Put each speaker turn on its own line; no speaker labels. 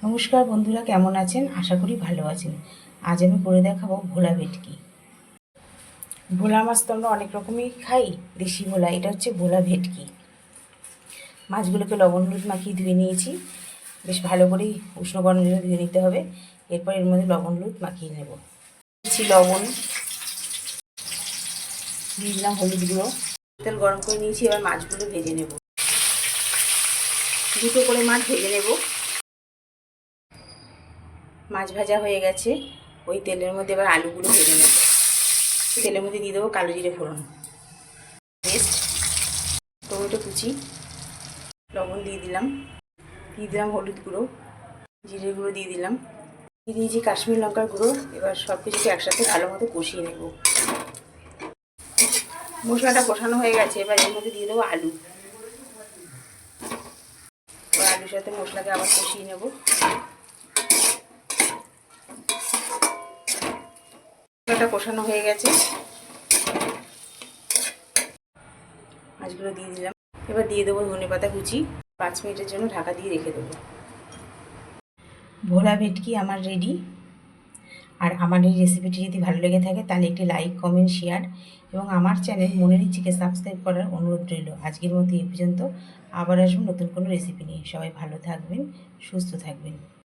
নমস্কার বন্ধুরা, কেমন আছেন? আশা করি ভালো আছেন। আজ আমি করে দেখাবো ভোলা ভেটকি। ভোলা মাছ তো আমরা অনেক রকমই খাই, দেশি ভোলা। এটা হচ্ছে ভোলা ভেটকি। মাছগুলোকে লবণ হলুদ মাখিয়ে ধুয়ে নিয়েছি। বেশ ভালো করেই উষ্ণ গরম জলে ধুয়ে নিতে হবে। এরপর এর মধ্যে লবণ হলুদ মাখিয়ে নেব। দিচ্ছি লবণ, দিয়ে দিলাম হলুদ গুঁড়ো। তেল গরম করে নিয়েছি, এবার মাছগুলো ভেজে নেব। দুটো করে মাছ ভেজে নেব। মাছ ভাজা হয়ে গেছে, ওই তেলের মধ্যে এবার আলুগুলো ভেজে নেব। তেলের মধ্যে দিয়ে দেবো কালো জিরে ফোড়ন, পেস্ট, টমেটো কুচি, লবণ দিয়ে দিলাম হলুদ গুঁড়ো, জিরে গুঁড়ো দিয়ে দিলাম, দিয়ে দিয়েছি কাশ্মীর লঙ্কার গুঁড়ো। এবার সব কিছুকে একসাথে ভালো মতো কষিয়ে নেব। মশলাটা কষানো হয়ে গেছে, এবার এর মধ্যে দিয়ে দেবো আলু। এবার আলুর সাথে মশলাকে আবার কষিয়ে নেব। মশলাটা কষানো হয়ে গেছে, মাছগুলো দিয়ে দিলাম। এবার দিয়ে দেবো ধনেপাতা কুচি। 5 মিনিটের জন্য ঢাকা দিয়ে রেখে দেবো। ভোলা ভেটকি আমার রেডি। আর আমার এই রেসিপিটি যদি ভালো লেগে থাকে তাহলে একটি লাইক, কমেন্ট, শেয়ার এবং আমার চ্যানেল মনের ইচ্ছেকে সাবস্ক্রাইব করার অনুরোধ রইল। আজকের মতো এই পর্যন্ত। আবার আসবো নতুন কোনো রেসিপি নিয়ে। সবাই ভালো থাকবেন, সুস্থ থাকবেন।